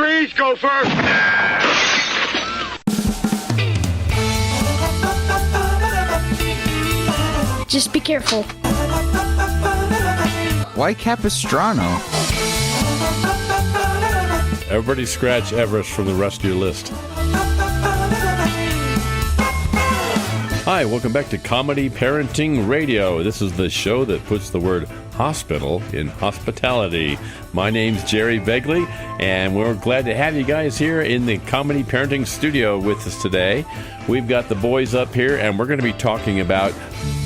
freeze, Gopher! Just be careful. Why Capistrano? Everybody scratch Everest from the rest of your list. Hi, welcome back to Comedy Parenting Radio. This is the show that puts the word hospital in hospitality. My name's Jerry Begley, and we're glad to have you guys here in the Comedy Parenting Studio with us today. We've got the boys up here, and we're going to be talking about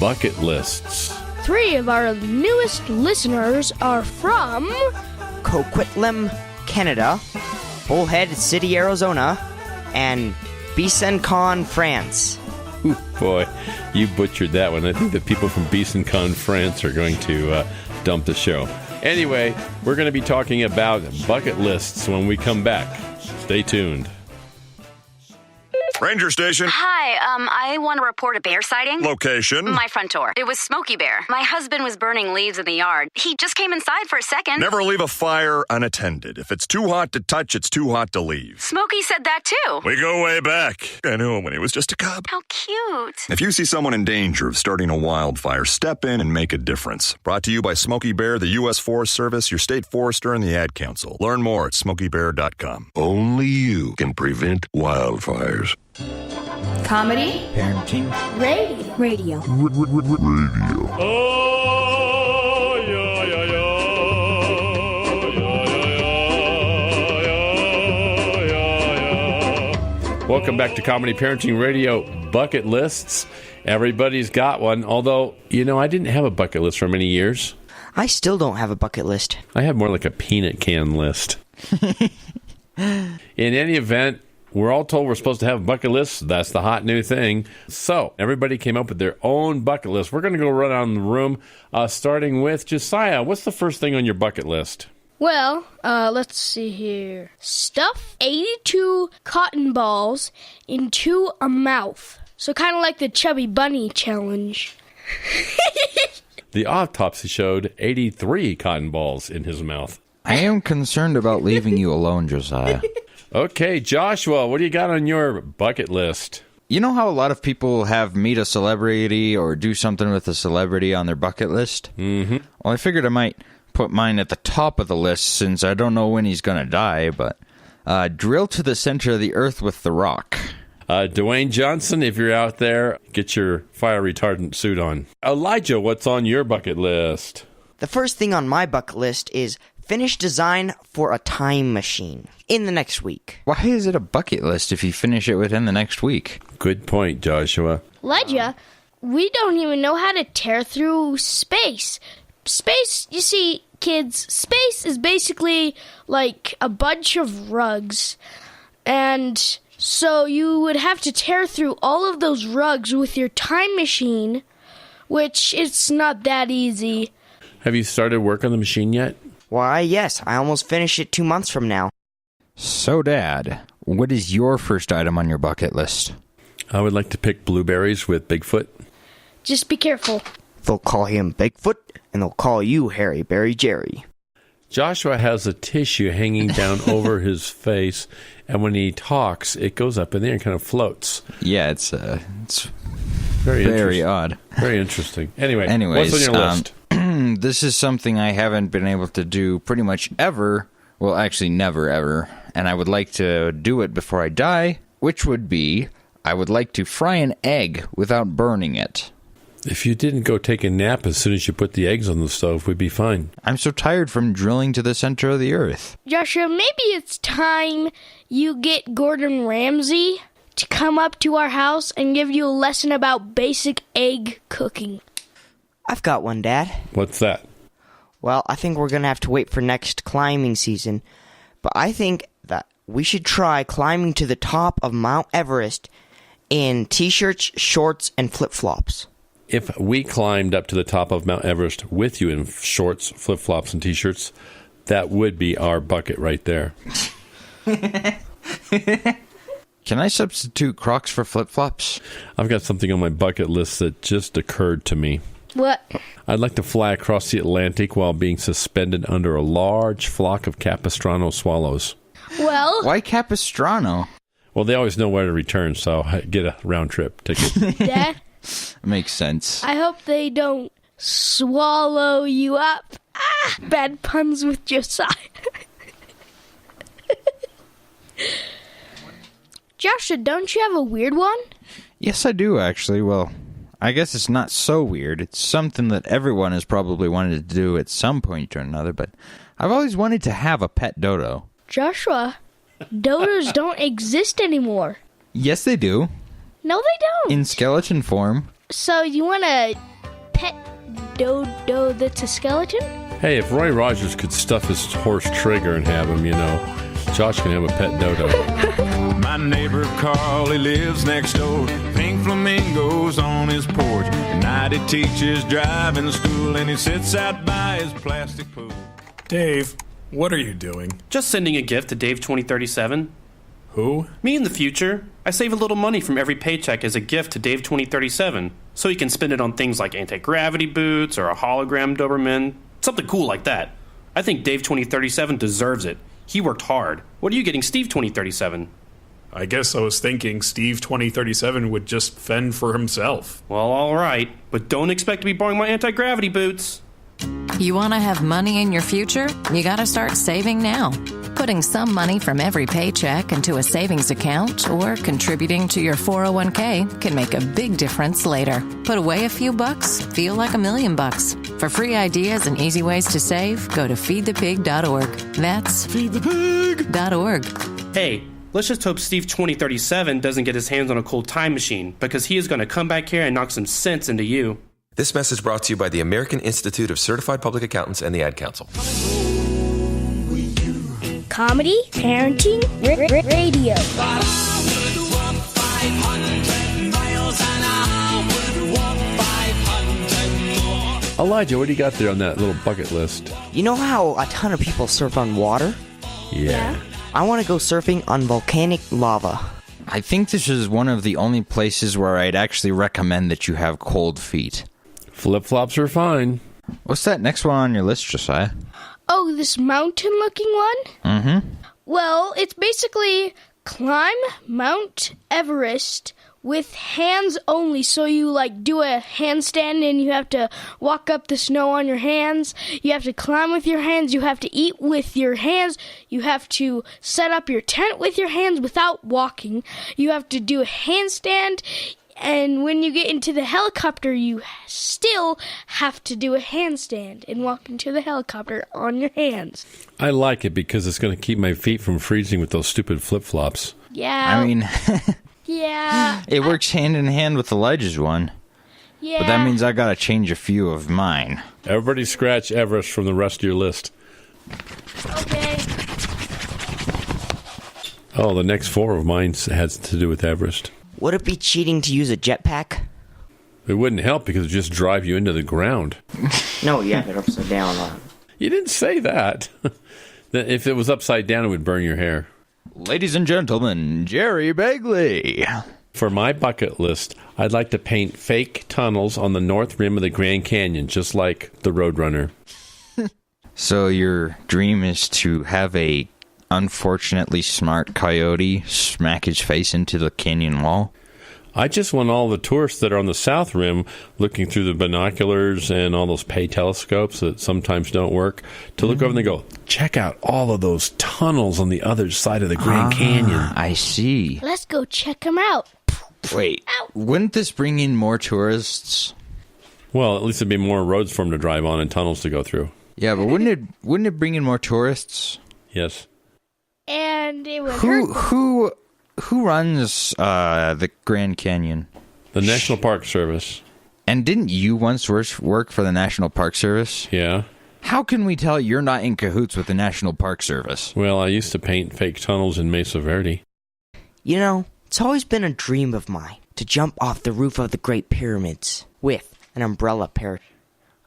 bucket lists. 3 of our newest listeners are from Coquitlam, Canada, Bullhead City, Arizona, and Besancon, France. Ooh, boy, you butchered that one. I think the people from Besancon, France are going to dump the show. Anyway, we're going to be talking about bucket lists when we come back. Stay tuned. Ranger Station. Hi, I want to report a bear sighting. Location. My front door. It was Smokey Bear. My husband was burning leaves in the yard. He just came inside for a second. Never leave a fire unattended. If it's too hot to touch, it's too hot to leave. Smokey said that too. We go way back. I knew him when he was just a cub. How cute. If you see someone in danger of starting a wildfire, step in and make a difference. Brought to you by Smokey Bear, the U.S. Forest Service, your state forester, and the Ad Council. Learn more at smokeybear.com. Only you can prevent wildfires. Comedy, Parenting. radio. Oh, yeah, yeah, yeah. Welcome back to Comedy Parenting Radio Bucket Lists. Everybody's got one, although, I didn't have a bucket list for many years. I still don't have a bucket list. I have more like a peanut can list. In any event, we're all told we're supposed to have a bucket list. That's the hot new thing. So everybody came up with their own bucket list. We're going to go run around the room, starting with Josiah. What's the first thing on your bucket list? Well, let's see here. Stuff 82 cotton balls into a mouth. So kind of like the Chubby Bunny challenge. The autopsy showed 83 cotton balls in his mouth. I am concerned about leaving you alone, Josiah. Okay, Joshua, what do you got on your bucket list? You know how a lot of people have meet a celebrity or do something with a celebrity on their bucket list? Mm-hmm. Well, I figured I might put mine at the top of the list since I don't know when he's going to die, but drill to the center of the earth with The Rock. Dwayne Johnson, if you're out there, get your fire retardant suit on. Elijah, what's on your bucket list? The first thing on my bucket list is finish design for a time machine in the next week. Why is it a bucket list if you finish it within the next week? Good point, Joshua. Elijah, we don't even know how to tear through space. Space, you see, kids, space is basically like a bunch of rugs. And so you would have to tear through all of those rugs with your time machine, which it's not that easy. Have you started work on the machine yet? Why, yes, I almost finish it 2 months from now. So, Dad, what is your first item on your bucket list? I would like to pick blueberries with Bigfoot. Just be careful. They'll call him Bigfoot, and they'll call you Harry Berry Jerry. Joshua has a tissue hanging down over his face, and when he talks, it goes up in the air and kind of floats. Yeah, it's very odd. Very interesting. Anyways, what's on your list? This is something I haven't been able to do pretty much ever. Well, actually, never, ever. And I would like to do it before I die, which would be, I would like to fry an egg without burning it. If you didn't go take a nap as soon as you put the eggs on the stove, we'd be fine. I'm so tired from drilling to the center of the earth. Joshua, maybe it's time you get Gordon Ramsay to come up to our house and give you a lesson about basic egg cooking. I've got one, Dad. What's that? Well, I think we're going to have to wait for next climbing season. But I think that we should try climbing to the top of Mount Everest in t-shirts, shorts, and flip-flops. If we climbed up to the top of Mount Everest with you in shorts, flip-flops, and t-shirts, that would be our bucket right there. Can I substitute Crocs for flip-flops? I've got something on my bucket list that just occurred to me. What? I'd like to fly across the Atlantic while being suspended under a large flock of Capistrano swallows. What? Well, Why Capistrano? Well, they always know where to return, so I get a round trip ticket. Dad, Makes sense. I hope they don't swallow you up. Bad puns with Josiah. Joshua, don't you have a weird one? Yes, I do, actually. Well, I guess it's not so weird. It's something that everyone has probably wanted to do at some point or another, but I've always wanted to have a pet dodo. Joshua, dodos don't exist anymore. Yes, they do. No, they don't. In skeleton form. So you want a pet dodo that's a skeleton? Hey, if Roy Rogers could stuff his horse Trigger and have him, Josh can have a pet dodo. My neighbor Carl, he lives next door. Pink flamingos on his porch. At night he teaches driving school, and he sits out by his plastic pool. Dave, what are you doing? Just sending a gift to Dave 2037. Who? Me in the future. I save a little money from every paycheck as a gift to Dave 2037, so he can spend it on things like anti-gravity boots or a hologram Doberman, something cool like that. I think Dave 2037 deserves it. He worked hard. What are you getting Steve 2037? I guess I was thinking Steve 2037 would just fend for himself. Well, all right, but don't expect to be borrowing my anti-gravity boots. You want to have money in your future? You got to start saving now. Putting some money from every paycheck into a savings account or contributing to your 401k can make a big difference later. Put away a few bucks, feel like $1 million. For free ideas and easy ways to save, go to feedthepig.org. That's feedthepig.org. Hey, let's just hope Steve 2037 doesn't get his hands on a cool time machine, because he is going to come back here and knock some sense into you. This message brought to you by the American Institute of Certified Public Accountants and the Ad Council. Comedy, parenting, radio. Elijah, what do you got there on that little bucket list? You know how a ton of people surf on water? Yeah. I want to go surfing on volcanic lava. I think this is one of the only places where I'd actually recommend that you have cold feet. Flip-flops are fine. What's that next one on your list, Josiah? Oh, this mountain-looking one? Mm-hmm. Well, it's basically climb Mount Everest with hands only. So you, do a handstand and you have to walk up the snow on your hands. You have to climb with your hands. You have to eat with your hands. You have to set up your tent with your hands without walking. You have to do a handstand. And when you get into the helicopter, you still have to do a handstand and walk into the helicopter on your hands. I like it because it's going to keep my feet from freezing with those stupid flip-flops. Yeah. I mean, yeah. It works hand in hand with Elijah's one. Yeah. But that means I got to change a few of mine. Everybody scratch Everest from the rest of your list. Okay. Oh, the next 4 of mine has to do with Everest. Would it be cheating to use a jetpack? It wouldn't help because it would just drive you into the ground. No, you have it upside down. You didn't say that. If it was upside down, it would burn your hair. Ladies and gentlemen, Jerry Begley. For my bucket list, I'd like to paint fake tunnels on the north rim of the Grand Canyon, just like the Roadrunner. So your dream is to have a unfortunately smart coyote smack his face into the canyon wall? I just want all the tourists that are on the south rim looking through the binoculars and all those pay telescopes that sometimes don't work to look over and they go, check out all of those tunnels on the other side of the Grand Canyon. I see. Let's go check them out. Wait, wouldn't this bring in more tourists? Well, at least there'd be more roads for them to drive on and tunnels to go through. Yeah, but wouldn't it bring in more tourists? Yes. And it would hurt. Who runs the Grand Canyon? The National Park Service. And didn't you once work for the National Park Service? Yeah. How can we tell you're not in cahoots with the National Park Service? Well, I used to paint fake tunnels in Mesa Verde. You know, it's always been a dream of mine to jump off the roof of the Great Pyramids with an umbrella parachute.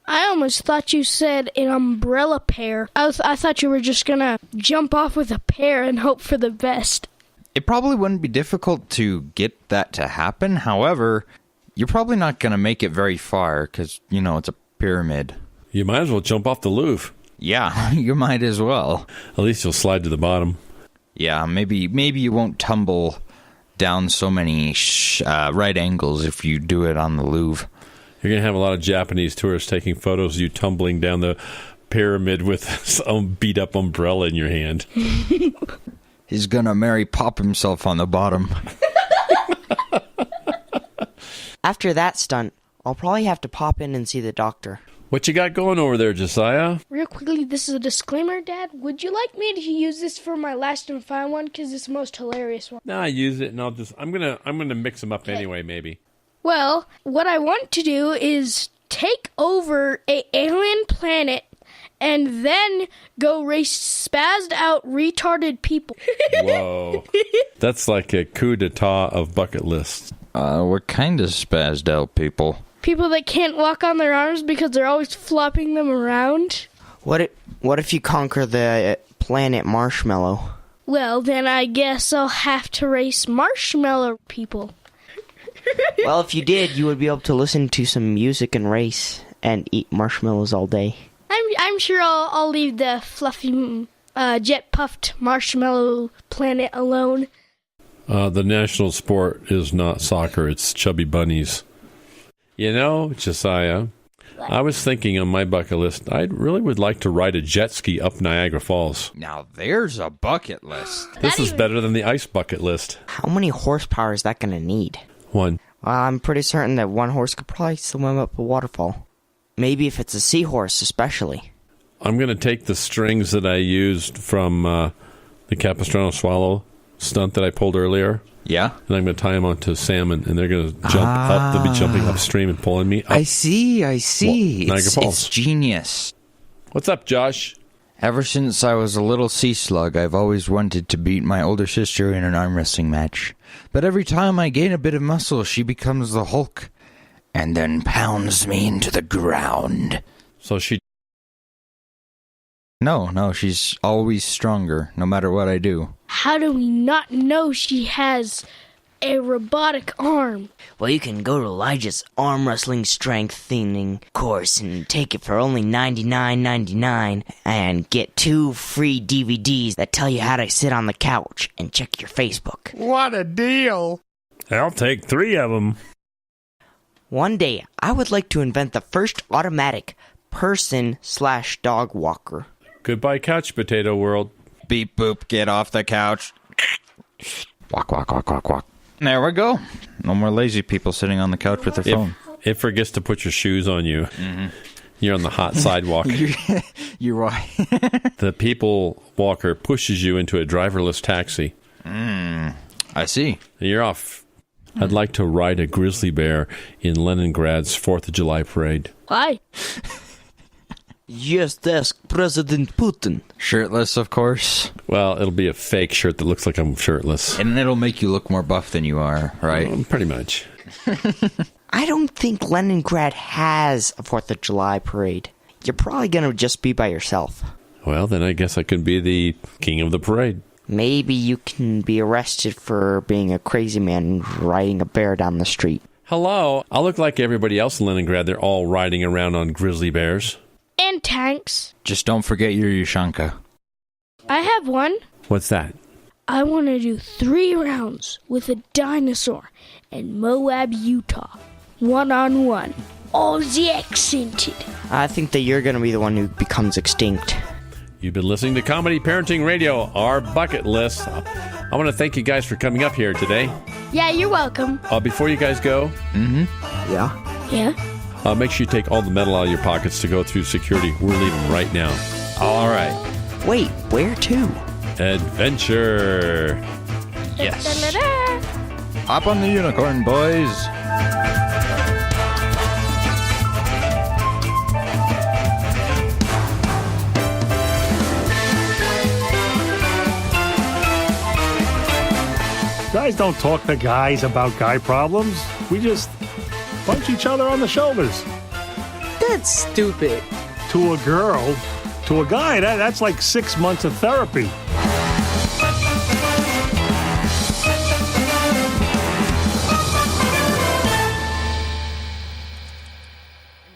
I almost thought you said an umbrella pair. I thought you were just gonna jump off with a pair and hope for the best. It probably wouldn't be difficult to get that to happen. However, you're probably not going to make it very far because, it's a pyramid. You might as well jump off the Louvre. Yeah, you might as well. At least you'll slide to the bottom. Yeah, maybe you won't tumble down so many right angles if you do it on the Louvre. You're going to have a lot of Japanese tourists taking photos of you tumbling down the pyramid with some beat-up umbrella in your hand. He's going to Mary Pop himself on the bottom. After that stunt, I'll probably have to pop in and see the doctor. What you got going over there, Josiah? Real quickly, this is a disclaimer, Dad. Would you like me to use this for my last and final one? Because it's the most hilarious one. Nah, use it, and I'm gonna mix them up anyway, maybe. Well, what I want to do is take over a alien planet and then go race spazzed out retarded people. Whoa. That's like a coup d'etat of bucket lists. What kind of spazzed out people? People that can't walk on their arms because they're always flopping them around. What if you conquer the planet Marshmallow? Well, then I guess I'll have to race marshmallow people. Well, if you did, you would be able to listen to some music and race and eat marshmallows all day. I'm sure I'll leave the fluffy, jet-puffed marshmallow planet alone. The national sport is not soccer, it's chubby bunnies. You know, Josiah, I was thinking on my bucket list, I really would like to ride a jet ski up Niagara Falls. Now there's a bucket list. This is better than the ice bucket list. How many horsepower is that going to need? 1. Well, I'm pretty certain that one horse could probably swim up a waterfall. Maybe if it's a seahorse, especially. I'm going to take the strings that I used from the Capistrano Swallow stunt that I pulled earlier. Yeah. And I'm going to tie them onto salmon, and they're going to jump up. They'll be jumping upstream and pulling me up. I see. Niagara Falls. It's genius. What's up, Josh? Ever since I was a little sea slug, I've always wanted to beat my older sister in an arm wrestling match. But every time I gain a bit of muscle, she becomes the Hulk, and then pounds me into the ground. So she... No, she's always stronger, no matter what I do. How do we not know she has a robotic arm? Well, you can go to Elijah's arm wrestling strengthening course and take it for only $99.99 and get 2 free DVDs that tell you how to sit on the couch and check your Facebook. What a deal! I'll take 3 of them. One day, I would like to invent the first automatic person/dog walker. Goodbye, couch potato world. Beep boop, get off the couch. Walk, walk, walk, walk, walk. There we go. No more lazy people sitting on the couch with their phone. It forgets to put your shoes on you. Mm-hmm. You're on the hot sidewalk. You're right. The people walker pushes you into a driverless taxi. I see. You're off. I'd like to ride a grizzly bear in Leningrad's 4th of July parade. Why? Just ask President Putin. Shirtless, of course. Well, it'll be a fake shirt that looks like I'm shirtless. And it'll make you look more buff than you are, right? Pretty much. I don't think Leningrad has a 4th of July parade. You're probably going to just be by yourself. Well, then I guess I could be the king of the parade. Maybe you can be arrested for being a crazy man riding a bear down the street. Hello. I'll look like everybody else in Leningrad. They're all riding around on grizzly bears. And tanks. Just don't forget your Yushanka. I have one. What's that? I want to do 3 rounds with a dinosaur in Moab, Utah. 1-on-1. All the accented. I think that you're going to be the one who becomes extinct. You've been listening to Comedy Parenting Radio, our bucket list. I want to thank you guys for coming up here today. Yeah, you're welcome. Before you guys go, Yeah? make sure you take all the metal out of your pockets to go through security. We're leaving right now. All right. Wait, where to? Adventure. Yes. Da-da-da. Hop on the unicorn, boys. Guys don't talk to guys about guy problems. We just punch each other on the shoulders. That's stupid. To a girl, to a guy, that's like 6 months of therapy.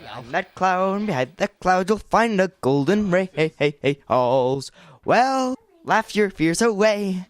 Behind that cloud, behind that cloud, you'll find a golden ray, hey, hey, hey, halls. Well, Laugh your fears away.